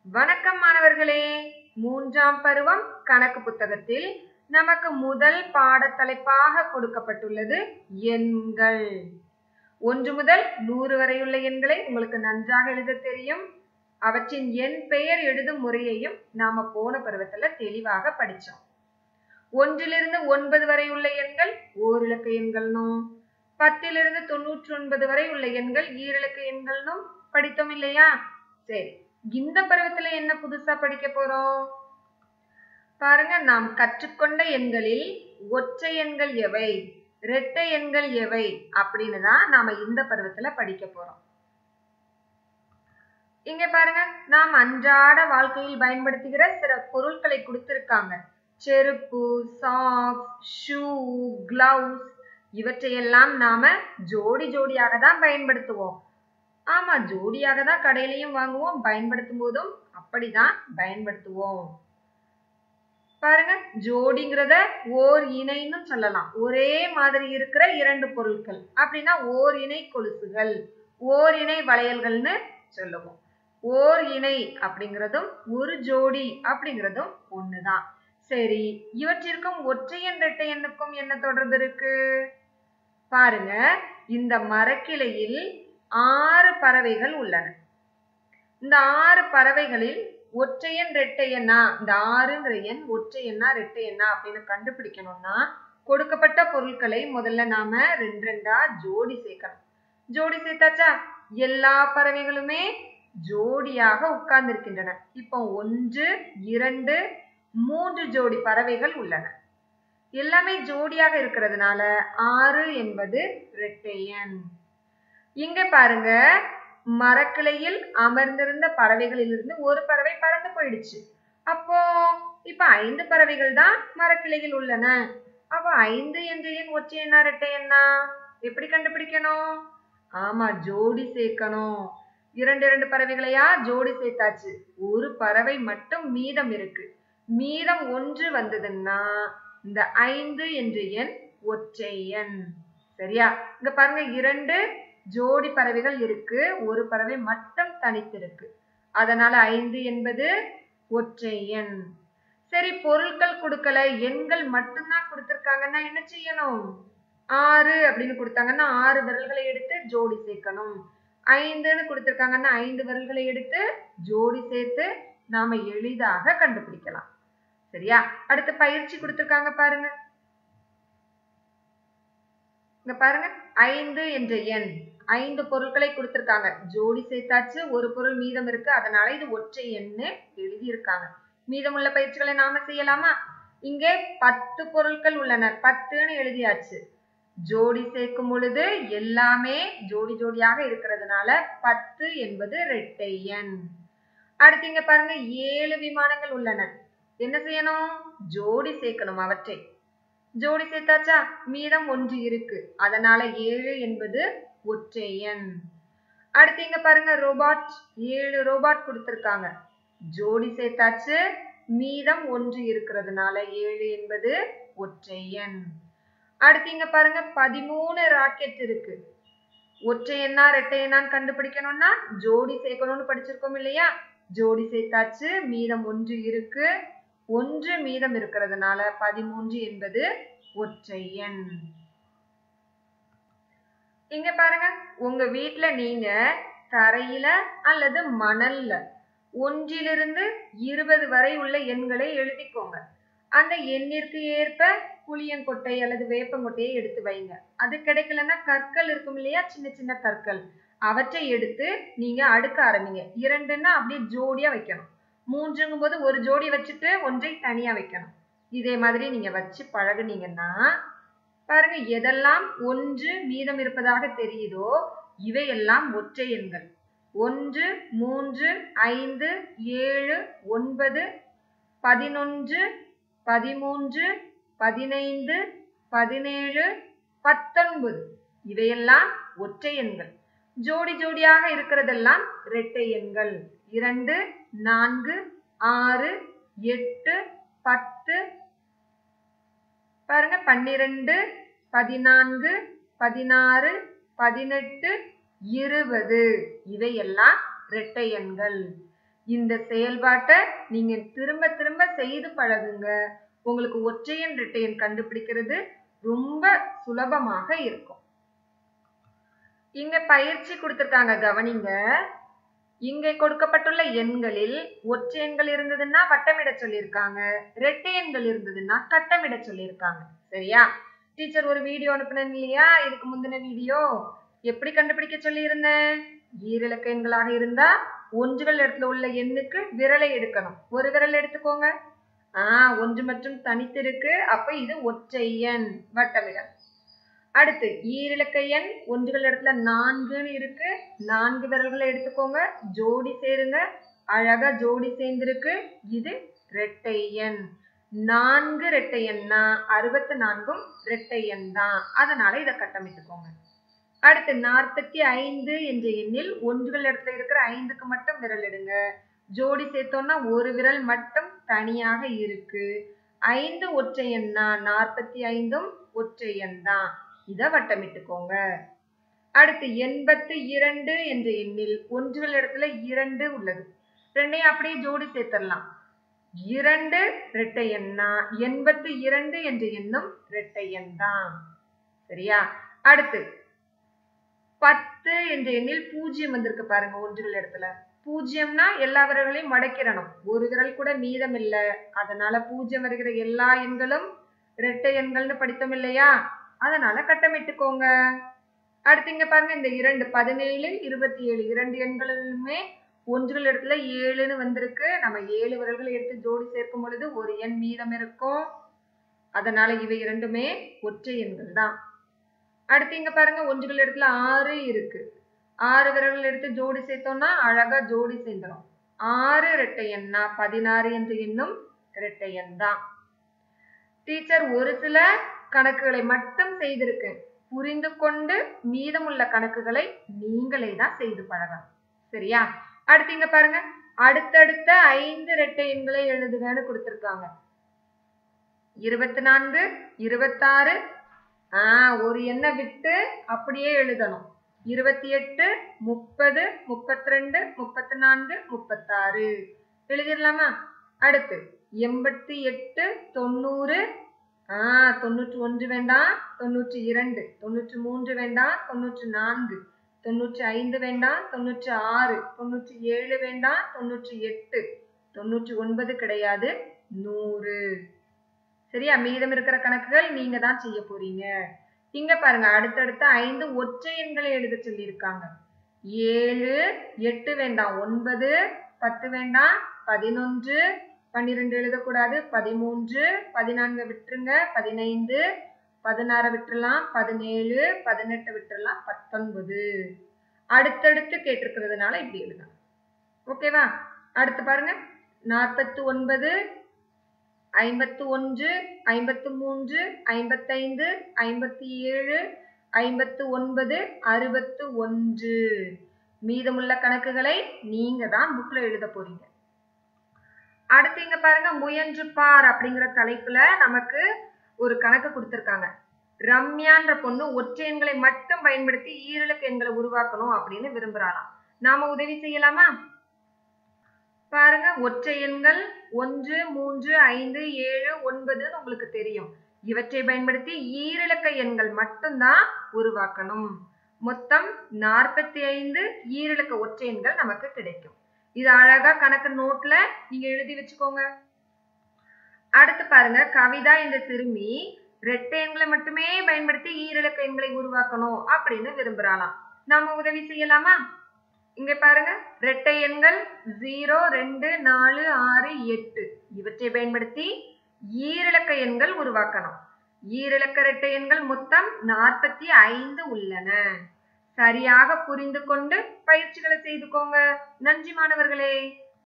வணக்கம் மாணவர்களே. மூன்றாம் பருவம் கணக்கு புத்தகத்தில் நமக்கு முதல் பாடத்தலைப்பாக கொடுக்கப்பட்டுள்ளது எண்கள். 1 முதல் 100 வரையுள்ள எண்களை உங்களுக்கு நன்றாக எழுத தெரியும். அவற்றின் எண் பெயர் எழுதும் முறையையும் நாம போன பருவத்துல தெளிவாக படிச்சோம். 1 லிருந்து 9 வரை உள்ள எண்கள் ஓரிலக்க எண்கள்னும், 10 லிருந்து 99 வரை உள்ள எண்கள் ஈரிலக்க எண்கள்னும் படித்தோம் இல்லையா? சரி, இந்த பருவத்துல என்ன புதுசா படிக்க போறோம் பாருங்க. நாம் கற்றுக்கொண்ட எண்களில் ஒற்றை எண்கள் எவை, இரட்டை எண்கள் எவை அப்படின்னு தான் நாம இந்த பருவத்துல படிக்க போறோம். இங்க பாருங்க, நாம் அன்றாட வாழ்க்கையில் பயன்படுத்துகிற சில பொருட்களை கொடுத்திருக்காங்க. செருப்பு, சாக்ஸ், ஷூ, கிளவுஸ் இவற்றையெல்லாம் நாம ஜோடி ஜோடியாக தான் பயன்படுத்துவோம். ஆமா, ஜோடியாக தான் கடையிலையும் வாங்குவோம், பயன்படுத்தும் போதும் அப்படிதான் பயன்படுத்துவோம். பாருங்க, ஜோடிங்கிறத ஓர் இணைன்னு சொல்லலாம். ஒரே மாதிரி இருக்கிற 2 பொருட்கள் அப்படின்னா ஓர் இணை கொலுசுகள், ஓர் இணை வளையல்கள்னு சொல்லுவோம். ஓர் இணை அப்படிங்கிறதும் ஒரு ஜோடி அப்படிங்கிறதும் ஒண்ணுதான். சரி, இவற்றிற்கும் ஒற்றையெண் இரட்டை எண்ணுக்கும் என்ன தொடர்பு இருக்கு பாருங்க. இந்த மரக்கிளையில் 6 பறவைகள் உள்ளன. இந்த 6 பறவைகளில் ஒற்றையெண் இரட்டை எண்ணா, இந்த 6ங்கிற எண் ஒற்றை எண்ணா இரட்டை எண்ணா அப்படின்னு கண்டுபிடிக்கணும்னா கொடுக்கப்பட்ட பொருட்களை முதல்ல நாம 2 ஜோடி சேர்க்கணும். ஜோடி சேர்த்தாச்சா? எல்லா பறவைகளுமே ஜோடியாக உட்கார்ந்து இருக்கின்றன. இப்போ 1, 2, 3 ஜோடி பறவைகள் உள்ளன. எல்லாமே ஜோடியாக இருக்கிறதுனால 6 என்பது இரட்டை எண். இங்க பாருங்க, மரக்கிளையில் அமர்ந்திருந்த பறவைகளிலிருந்து ஒரு பறவை பறந்து போயிடுச்சு. அப்போ இப்ப 5 பறவைகள் தான் மரக்கிளையில் உள்ளன. அப்போ 5 என்ற எண் ஒற்றை எண்ணா இரட்டை எண்ணா எப்படி கண்டுபிடிக்கணும்? ஆமா, ஜோடி சேர்க்கணும். 2 பறவைகளையா ஜோடி சேர்த்தாச்சு. ஒரு பறவை மட்டும் மீதம் இருக்கு. மீதம் 1 வந்ததுன்னா இந்த 5 என்ற எண் ஒற்றை எண். சரியா? இங்க பாருங்க, 2 ஜோடி பறவைகள் இருக்கு, ஒரு பறவை மட்டும் தனித்திருக்கு. அதனால 5 என்பது ஒற்றை எண். சரி, பொருட்கள் கொடுக்கல, எண்கள் மட்டும்தான் கொடுத்திருக்காங்கன்னா என்ன செய்யணும்? 6 அப்படின்னு கொடுத்தாங்கன்னா 6 விரல்களை எடுத்து ஜோடி சேர்க்கணும். 5ன்னு கொடுத்திருக்காங்கன்னா 5 விரல்களை எடுத்து ஜோடி சேர்த்து நாம எளிதாக கண்டுபிடிக்கலாம். சரியா? அடுத்து பயிற்சி கொடுத்திருக்காங்க பாருங்க. இங்க பாருங்க, 5 என்ற எண் 5 பொருட்களை கொடுத்திருக்காங்க. ஜோடி சேர்த்தாச்சு, ஒரு பொருள் மீதம் இருக்கு, அதனால இது ஒற்றை எண்ணு எழுதி இருக்காங்க. மீதமுள்ள பயிற்சிகளை நாம செய்யலாமா? இங்கே 10 பொருட்கள் உள்ளன. 10ன்னு எழுதியாச்சு. ஜோடி சேர்க்கும் பொழுது எல்லாமே ஜோடி ஜோடியாக இருக்கிறதுனால 10 என்பது இரட்டை எண். அடுத்து இங்க பாருங்க, 7 விமானங்கள் உள்ளன. என்ன செய்யணும்? ஜோடி சேர்க்கணும். அவற்றை ஜோடி சேர்த்தாச்சா? மீதம் 1 இருக்கு, அதனால 7 என்பது ஒற்றை எண். அடுத்து இங்க பாருங்க, ரோபாட் 7 ரோபாட் கொடுத்திருக்காங்க. ஜோடி சேர்த்தாச்சு, மீதம் 1 இருக்கிறதுனால 7 என்பது ஒற்றை எண். அடுத்து இங்க பாருங்க, 13 ராக்கெட் இருக்கு. ஒற்றை எண்ணா இரட்டை எண்ணான்னு கண்டுபிடிக்கணும்னா ஜோடி சேர்க்கணும்னு படிச்சிருக்கோம் இல்லையா? ஜோடி சேர்த்தாச்சு, மீதம் 1 இருக்கு, 1 மீதம் இருக்கிறதுனால 13 என்பது ஒற்றை எண். இங்க பாருங்க, உங்க வீட்டுல நீங்க தரையில அல்லது மணல்ல 1 லிருந்து 20 வரை உள்ள எண்களை எழுதிக்கோங்க. அந்த எண்ணிற்கு ஏற்ப புளியங்கொட்டை அல்லது வேப்பங்கொட்டையை எடுத்து வைங்க. அது கிடைக்கலன்னா கற்கள் இருக்கும் இல்லையா, சின்ன சின்ன கற்கள், அவற்றை எடுத்து நீங்க அடுக்க ஆரம்பிங்க. 2ன்னா அப்படியே ஜோடியா வைக்கணும். 3ங்கும் போது ஒரு ஜோடி வச்சுட்டு ஒன்றை தனியா வைக்கணும். இதே மாதிரி நீங்க வச்சு பழகுனீங்கன்னா பாருங்க, எதெல்லாம் 1 மீதம் இருப்பதாக தெரியுதோ இவையெல்லாம் ஒற்றை எண்கள். 1, 3, 5, 7, 9, 11, 13, 15, 17, 19 இவையெல்லாம் ஒற்றை எண்கள். ஜோடி ஜோடியாக இருக்கிறதெல்லாம் இரட்டை எண்கள். 2, 4, 6, 8, 10 பாருங்க, 12, 14, 16, 18, 20 இவையெல்லாம் இரட்டை எண்கள். இந்த செயல்பாட்டை நீங்க திரும்ப திரும்ப செய்து பழகுங்க. உங்களுக்கு ஒற்றை எண் இரட்டை எண் கண்டுபிடிக்கிறது ரொம்ப சுலபமாக இருக்கும். இங்க பயிற்சி கொடுத்திருக்காங்க, கவனிங்க. இங்கே கொடுக்கப்பட்டுள்ள எண்களில் ஒற்றை எண்கள் இருந்ததுன்னா வட்டமிட சொல்லியிருக்காங்க, இரட்டை எண்கள் இருந்ததுன்னா கட்டமிட சொல்லியிருக்காங்க. சரியா? டீச்சர் ஒரு வீடியோ அனுப்பினேன் இல்லையா, இதுக்கு முந்தின வீடியோ எப்படி கண்டுபிடிக்க சொல்லி இருந்தேன்? ஈரிலக்க எண்களாக இருந்தா ஒன்றுகள் இடத்துல உள்ள எண்ணுக்கு விரலை எடுக்கணும். ஒரு விரல் எடுத்துக்கோங்க. ஒன்று மற்றும் தனித்து இருக்கு, அப்ப இது ஒற்றை எண், வட்டமிட. அடுத்து ஈரிலக்க எண் ஒன்றுகள் இடத்துல 4ன்னு இருக்கு, 4 விரல்களை எடுத்துக்கோங்க, ஜோடி சேருங்க, அழகா ஜோடி சேர்ந்திருக்கு, இது இரட்டை எண். 4 இரட்டை எண்ணா 64ம் இரட்டை எண் தான், அதனால இதை கட்டமிட்டுக்கோங்க. அடுத்து 45 என்ற எண்ணில் ஒன்றுகள் இடத்துல இருக்கிற 5க்கு மட்டும் விரல் எடுங்க, ஜோடி சேர்த்தோம்னா ஒரு விரல் மட்டும் தனியாக இருக்கு. 5 ஒற்றை எண்ணா 45ம் ஒற்றை எண் தான், இதை வட்டமிட்டுக்கோங்க. அடுத்து 82 என்ற எண்ணில் ஒன்றுகள் இடத்துல 2 உள்ளது, ரெண்டையும் அப்படியே ஜோடி சேர்த்திடலாம். 2 இரட்டை எண்ணா 82 என்ற எண்ணும் இரட்டை எண் தான். சரியா? அடுத்து 10 என்ற எண்ணில் 0 வந்திருக்கு பாருங்க. ஒன்றுகள் இடத்துல 0னா எல்லா விரல்களையும் மடக்கிடணும், ஒரு விரல் கூட மீதம் இல்லை, அதனால 0 வருகிற எல்லா எண்களும் இரட்டை எண்கள்னு படித்தோம் இல்லையா, அதனால கட்டமிட்டுக்கோங்க. அடுத்து இங்க பாருங்க, இந்த 2 17 27 இரண்டு எண்களுமே ஒன்றுகள் இடத்துல 7ன்னு வந்திருக்கு. நம்ம 7 விரல்களை எடுத்து ஜோடி சேர்க்கும் பொழுது ஒரு எண் மீதம் இருக்கும், அதனால இவை இரண்டுமே ஒற்றை எண்கள் தான். அடுத்து இங்க பாருங்க, ஒன்றுகள் இடத்துல 6 இருக்கு, 6 விரல்கள் எடுத்து ஜோடி சேர்த்தோம்னா அழகா ஜோடி சேர்ந்துடும். 6 இரட்டை எண்ணா 16 என்ற எண்ணும் இரட்டை எண் தான். டீச்சர் ஒரு சில கணக்குகளை மட்டும் செய்திருக்கேன், புரிந்து கொண்டு மீதமுள்ள கணக்குகளை நீங்களே தான் செய்து பழகலாம். சரியா? அடுத்து இங்க பாருங்க, அடுத்தடுத்த 5 இரட்டை எண்களை எழுதுகன்னு கொடுத்திருக்காங்க. 24 26, ஒரு எண்ணை விட்டு அப்படியே எழுதணும். 28 30 32 34 36 எழுதிடலாமா? அடுத்து 88 90, 91 வேண்டாம், 92 93 வேண்டாம், 94 95 வேண்டாம், 96 97 வேண்டாம், 98 99 கிடையாது, 100. சரியா? மீதம் இருக்கிற கணக்குகள் நீங்க தான் செய்ய போறீங்க. இங்க பாருங்க, அடுத்தடுத்த 5 ஒற்றை எண்களை எழுத சொல்லி இருக்காங்க. 7 8 வேண்டாம், 9 10 வேண்டாம், 11 12 எழுதக்கூடாது, 13 14 விட்டுருங்க, 15 16 விட்டுறலாம், 17 18 விட்டுறலாம், 19 அடுத்தடுத்து கேட்டிருக்கிறதுனால இப்படி எழுதலாம். ஓகேவா? அடுத்து பாருங்க, 49 51 53 55 57 59 61 மீதமுள்ள கணக்குகளை நீங்க தான் புக்ல எழுத போறீங்க. அடுத்து இங்க பாருங்க, முயன்று பார் அப்படிங்கிற தலைப்புல நமக்கு ஒரு கணக்கு கொடுத்திருக்காங்க. ரம்யான்ற பொண்ணு ஒற்றை எண்களை மட்டும் பயன்படுத்தி ஈரிலக்க எண்களை உருவாக்கணும் அப்படின்னு விரும்புறாளாம். நாம உதவி செய்யலாமா? பாருங்க, ஒற்றை எண்கள் 1 3 5 7 9 உங்களுக்கு தெரியும். இவற்றை பயன்படுத்தி ஈரிலக்க எண்கள் மட்டும்தான் உருவாக்கணும். மொத்தம் 45 ஈரிலக்க ஒற்றை எண்கள் நமக்கு கிடைக்கும். இது அழகா கணக்கு நோட்ல நீங்க எழுதி வச்சுக்கோங்க. அடுத்து பாருங்க, கவிதா இந்த சிறுமி இரட்டை எண்களை மட்டுமே பயன்படுத்தி ஈரிலக்க எண்களை உருவாக்கணும் அப்படின்னு விரும்புறாளாம். நாம உதவி செய்யலாமா? இங்க பாருங்க, இரட்டை எண்கள் 0 2 4 6 8 இவற்றை பயன்படுத்தி ஈரிலக்க எண்கள் உருவாக்கணும். ஈரிலக்க இரட்டை எண்கள் மொத்தம் 45 உள்ளன. சரியாக புரிந்து கொண்டு பயிற்சிகளை செய்துக்கோங்க. நன்றி மாணவர்களே.